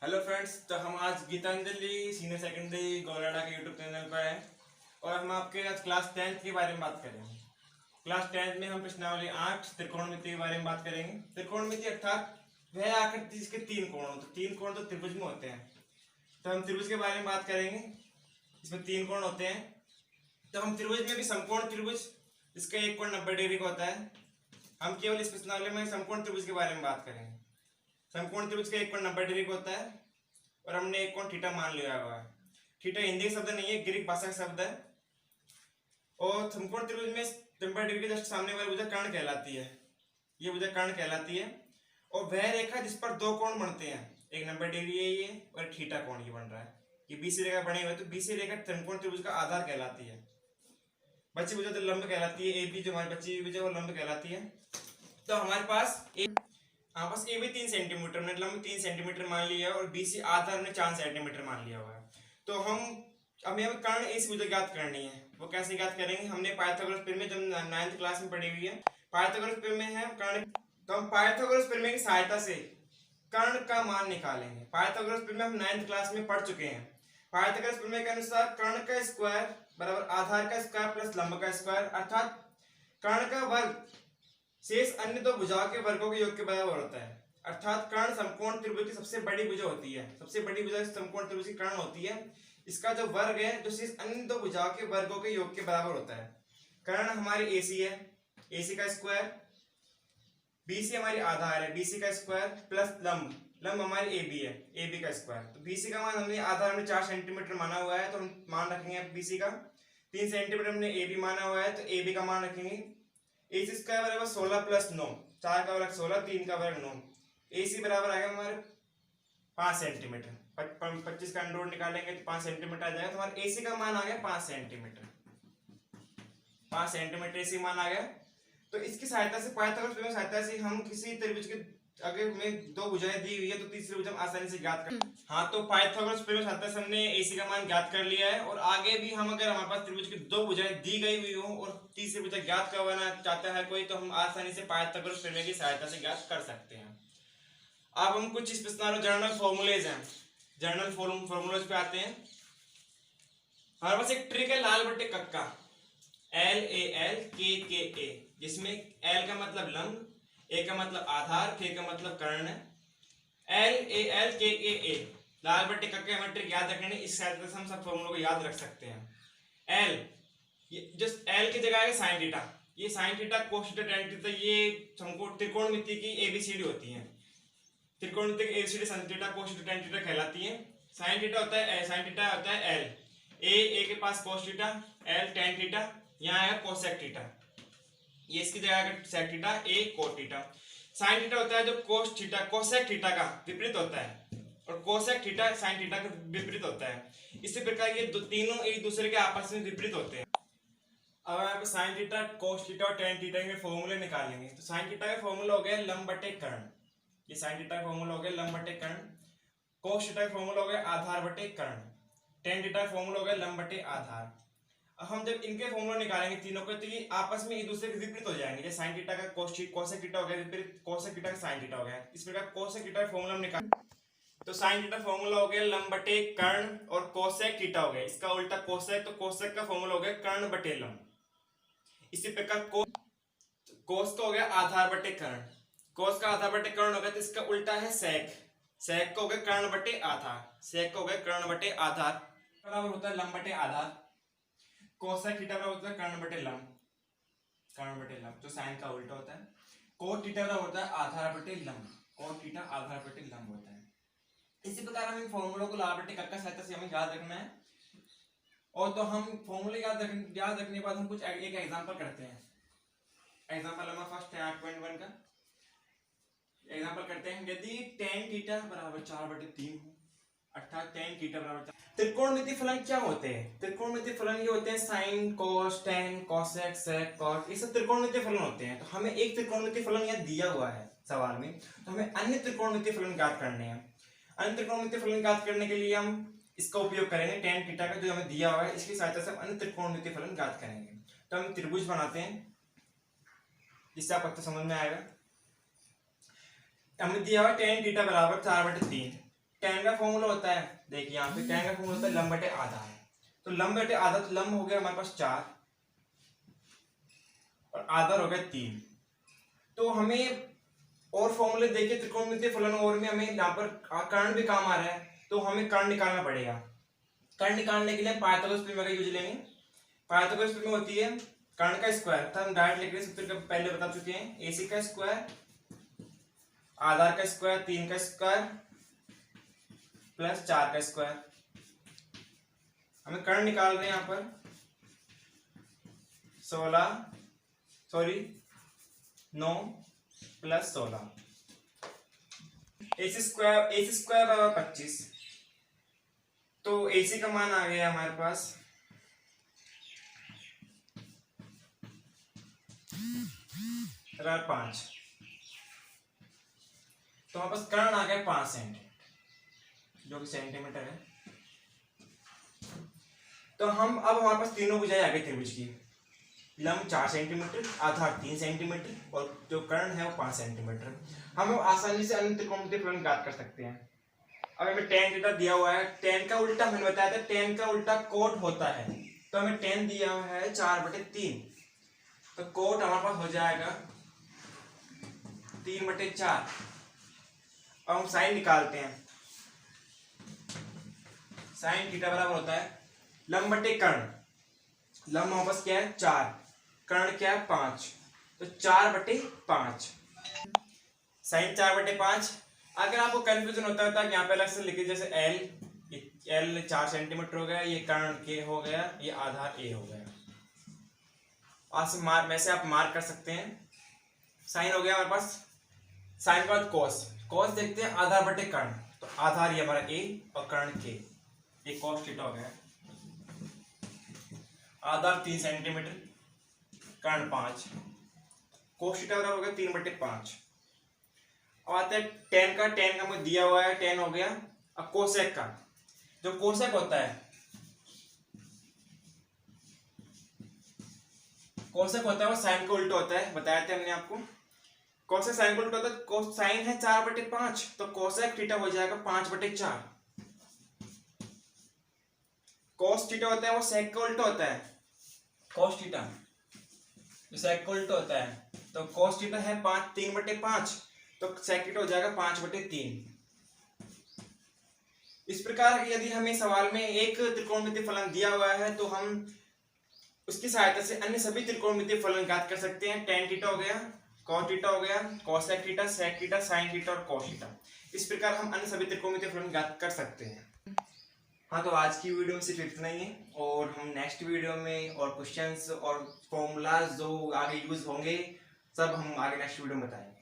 Hello friends, तो हम आज गीतांजलि सीनियर सेकेंडरी गोलाडा के यूट्यूब चैनल पर हैं और हम आपके आज क्लास 10th के बारे में बात करेंगे। क्लास 10th में हम प्रश्नावली 8 त्रिकोणमिति के बारे में बात करेंगे। त्रिकोणमिति अर्थात वह आकृति जिसके तीन कोण हो। तो तीन कोण तो त्रिभुज में होते हैं, तो हम त्रिभुज के बारे में बात करेंगे। इसमें तीन कोण होते हैं, तो हम त्रिभुज में भी समकोण त्रिभुज जिसका एक कोण 90 डिग्री का होता है, हम केवल इस प्रश्नावली में समकोण त्रिभुज के बारे में बात करेंगे। समकोण त्रिभुज का एक कोण 90 डिग्री का होता है और हमने एक कोण थीटा मान लिया हुआ है। थीटा हिंदी शब्द नहीं है, ग्रीक भाषा का शब्द है। और समकोण त्रिभुज में 90 डिग्री के जस्ट सामने वाली भुजा कर्ण कहलाती है। ये भुजा कर्ण कहलाती है और वह रेखा जिस पर दो कोण बनते हैं, एक 90 डिग्री है ये और थीटा कोण ये बन रहा है, ये बीसी रेखा बनी हुई है, तो बीसी रेखा समकोण त्रिभुज का आधार कहलाती है। बची भुजा तो लंब कहलाती है, AB जो हमारी बची भुजा वो लंब कहलाती है। तो हमारे पास ए भी 3 सेंटीमीटर, हमने लंब 3 सेंटीमीटर मान लिया और बीसी आधार हमने 4 सेंटीमीटर मान लिया हुआ है। तो हमें कर्ण इस भुजा ज्ञात करनी है। वो कैसे ज्ञात करेंगे? हमने पाइथागोरस प्रमेय जब 9th क्लास में पढ़ी हुई है। पाइथागोरस प्रमेय है कर्ण, तो हम पाइथागोरस प्रमेय की सहायता से कर्ण का मान निकालेंगे। पाइथागोरस प्रमेय हम 9th क्लास में पढ़ चुके हैं। पाइथागोरस प्रमेय के अनुसार कर्ण का स्क्वायर बराबर आधार का स्क्वायर प्लस लंब का स्क्वायर, अर्थात कर्ण का वर्ग शेष अन्य दो भुजाओं के वर्गों के योग के बराबर होता है। अर्थात कर्ण समकोण त्रिभुज की सबसे बड़ी भुजा होती है। सबसे बड़ी भुजा समकोण त्रिभुज की कर्ण होती है। इसका जो वर्ग है जो शेष अन्य दो भुजाओं के वर्गों के योग के बराबर होता है। कर्ण हमारी AC है, AC का स्क्वायर, BC हमारी आधार है, BC का स्क्वायर प्लस लंब हमारी AB है, AB का स्क्वायर। तो BC का मान हमने आधार हमने 4 सेंटीमीटर माना हुआ है, तो हम मान रखेंगे BC का। 3 सेंटीमीटर हमने AB माना हुआ है, तो AB का मान रखेंगे। AC स्क्वायर बराबर 16 प्लस 9, 4 का वर्ग 16, 3 का वर्ग 9। AC बराबर आ गया हमारे 5 सेंटीमीटर। 25 का अंडर रूट निकालेंगे तो 5 सेंटीमीटर आ जाएगा। तो हमारे AC का मान आ गया 5 सेंटीमीटर। 5 सेंटीमीटर AC मान आ गया। तो इसकी सहायता से पाइथागोरस प्रमेय की सहायता से हम किसी त्रिभुज के अगर में दो भुजाएं दी हुई है तो तीसरी भुजा हम आसानी से ज्ञात कर। हाँ, तो पाइथागोरस प्रमेय की सहायता से हमने AC का मान ज्ञात कर लिया है। और आगे भी हम अगर हमारे पास त्रिभुज की दो भुजाएं दी गई हुई हो और तीसरी भुजा ज्ञात करवाना चाहता है कोई, तो हम आसानी से पाइथागोरस प्रमेय की सहायता से ज्ञात कर सकते हैं। अब हम कुछ इस प्रश्न जर्नल फॉर्मूलेज हैं, जर्नल फॉर्मूलेज पे आते हैं। हमारे पास एक ट्रिक है लाल बट्टे कक्का, LAL KKA, जिसमें L का मतलब लंब, A का मतलब आधार, K का मतलब कर्ण है। LAL KKA लाल बट्टे कक्के हमें ट्रिक याद रखने, इस सहायता से हम सब फॉर्मूलों को याद रख सकते हैं। L जस्ट L की जगह है साइन थीटा, ये sine theta cos theta tan theta ये समकोण त्रिकोणमिति की ABCD होती है। त्रिकोणमिति की ABCD sin theta cos theta tan theta कहलाती है। साइन थीटा होता है साइन थीटा होता है L, A के पास cos theta, L tan theta, यहाँ है कोसेक थीटा, ये इसकी जगह है sec theta, A cos theta. Sine theta होता है जो कोस थीटा कोसेक थीटा का विपरीत होता है और कोसेक थीटा साइन थीटा का विपरीत होता है। इसी प्रकार ये तीनों एक दूसरे के आपस में विपरीत होते हैं। अब यहाँ पे साइन थीटा कोस थीटा और tan थीटा के फॉर्मूले निकालेंगे। तो साइन थीटा का फॉर्मूला हो गया लंब बटे कर्ण, ये साइन थीटा का फॉर्मूला हो गया लंब बटे कर्ण। कोस थीटा का फॉर्मूला हो गया आधार बटे कर्ण। tan थीटा का फॉर्मूला हो गया लंब बटे आधार। अब हम जब इनके फॉर्मूला निकालेंगे तीनों के, तो ये आपस में एक दूसरे के विपरीत हो जाएंगे। जैसे साइन थीटा का कोसेक थीटा हो गया विपरीत, कोसेक थीटा का साइन थीटा हो गया। इस प्रकार कोसेक थीटा का फॉर्मूला हम निकाल, तो साइन थीटा फॉर्मूला हो गया लंब बटे कर्ण और कोसेक थीटा हो गया इसका उल्टा कोसेक, तो कोसेक का फॉर्मूला हो गया कर्ण बटे लंब। इसी प्रकार कोस का हो गया आधार बटे कर्ण, कोस का आधार बटे कर्ण हो गया, तो इसका उल्टा है सेक, सेक का हो गया कर्ण बटे आधार, सेक का हो गया कर्ण बटे आधार बराबर होता है लंब बटे आधार। कोसेक थीटा बराबर होता है कर्ण बटे लंब, कर्ण बटे लंब, तो साइन का उल्टा होता है। कोस थीटा बराबर होता है आधार बटे लंब, कोस थीटा आधार बटे लंब होता है। इसी प्रकार हम इन फॉर्मूलों को लाल बटे कक्का सहायता से हमें याद रखना है। और तो हम फॉर्मूले याद रखने के बाद हम कुछ एक एग्जांपल करते हैं। एग्जांपल हमारा फर्स्ट है 8.1 का एग्जांपल करते हैं। यदि tan थीटा बराबर 4/3 हो, अर्थात tan थीटा बराबर, त्रिकोणमिति फलन क्या होते हैं? त्रिकोणमिति फलन ये होते हैं sine cos tan cosec sec cot, ये सब त्रिकोणमिति फलन होते हैं। तो हमें एक त्रिकोणमिति फलन यहाँ दिया हुआ है सवाल में, तो हमें अन्य त्रिकोणमिति फलन ज्ञात करने हैं। अन्य त्रिकोणमिति फलन ज्ञात करने के लिए हम इसका उपयोग करेंगे tan थीटा का जो हमें दिया हुआ है, इसकी सहायता से हम अन्य त्रिकोणमिति फलन ज्ञात करेंगे। तो हम त्रिभुज बनाते हैं, इससे आपको तो समझ में आएगा। हमें दिया हुआ tan थीटा बराबर 4/3, tan का फॉर्मूला होता है, देखिए यहाँ पे tan का फॉर्मूला होता है लंब बटे आधा है, तो लंब बटे आधा, तो लंब हो गया हमारे पास 4 और आधा हो गया 3। तो हमें और फॉर्मूले देखिए त्रिकोणमितीय फलन और में हमें यहाँ पर कर्ण भी काम आ रहा है, तो हमें कर्ण निकालना पड़ेगा। कर्ण निकालने के लिए पाइथागोरस प्रमेय का यूज लेंगे। पाइथागोरस प्रमेय होती है कर्ण का स्क्वायर, हम डायरेक्ट लिख रहे हैं, सूत्र पहले बता चुके हैं, AC का स्क्वायर आधार का स्क्वायर 3 का स्क्वायर प्लस 4 का स्क्वायर। हमें कर्ण निकाल रहे हैं यहाँ पर 9 प्लस 16, AC स्क्वायर बराबर 25, तो AC का मान आ गया हमारे पास 5, तो हमारे पास कर्ण आ गया 5 सेंटीमीटर, जो कि सेंटीमीटर है। तो हम अब हमारे पास तीनों भुजाएं आ गई त्रिभुज की, लंब 4 सेंटीमीटर, आधार 3 सेंटीमीटर और जो कर्ण है वो 5 सेंटीमीटर। हम आसानी से अन्य त्रिकोणमितीय फलन ज्ञात कर सकते हैं। अब हमें tan थीटा दिया हुआ है, tan का उल्टा मैंने बताया था, tan का उल्टा कोट होता है, तो हमें tan दिया हुआ है 4/3, तो कोट हमारे पास हो जाएगा 3/4। अब हम साइन निकालते हैं, साइन थीटा बराबर होता है लंब बटे कर्ण, लंब हमारे पास क्या है 4, कर्ण क्या है 5, तो 4/5, साइन 4/5। अगर आपको कंफ्यूजन होता है तो यहाँ पे अलग से लिखिए, जैसे L 4 सेंटीमीटर हो गया, ये कर्ण K हो गया, ये आधार A हो गया, वैसे आप मार्क कर सकते हैं। साइन हो गया हमारे पास, साइन के बाद कॉस, कॉस देखते हैं आधार बटे कर्ण, तो आधार ये हमारा A और कर्ण K, ये कॉस थीटा हो गया, आधार 3 सेंटीमीटर, कर्ण 5, कोस थीटा बराबर हो गया 3/5। अब आते हैं tan का मुझे दिया हुआ है, tan हो गया। अब कोसेक का, जो कोसेक होता है, कोसेक होता है वो साइन का उल्टा होता है, बताया था हमने आपको, कोसेक साइन का उल्टा होता है। कोसाइन है 4/5, तो कोसेक थीटा हो जाएगा 5/4। कोस थीटा होता है वो सेक का उल्टा होता है, कोस थीटा जो सेक का उल्टा होता है, तो कोस थीटा है 3/5, तो सेक थीटा हो जाएगा 5/3। इस प्रकार यदि हमें सवाल में एक त्रिकोणमितीय फलन दिया हुआ है तो हम उसकी सहायता से अन्य सभी त्रिकोणमितीय फलन ज्ञात कर सकते हैं। tan थीटा हो गया, cos थीटा हो गया, cosec theta, sec theta, sin theta और cos थीटा। इस प्रकार हम अन्य सभी त्रिकोणमितीय फलन ज्ञात कर सकते हैं। हाँ, तो आज की वीडियो में सिर्फ इतना ही है, और हम नेक्स्ट वीडियो में और क्वेश्चंस और फॉर्मूलाज जो आगे यूज होंगे सब हम आगे नेक्स्ट वीडियो में बताएंगे।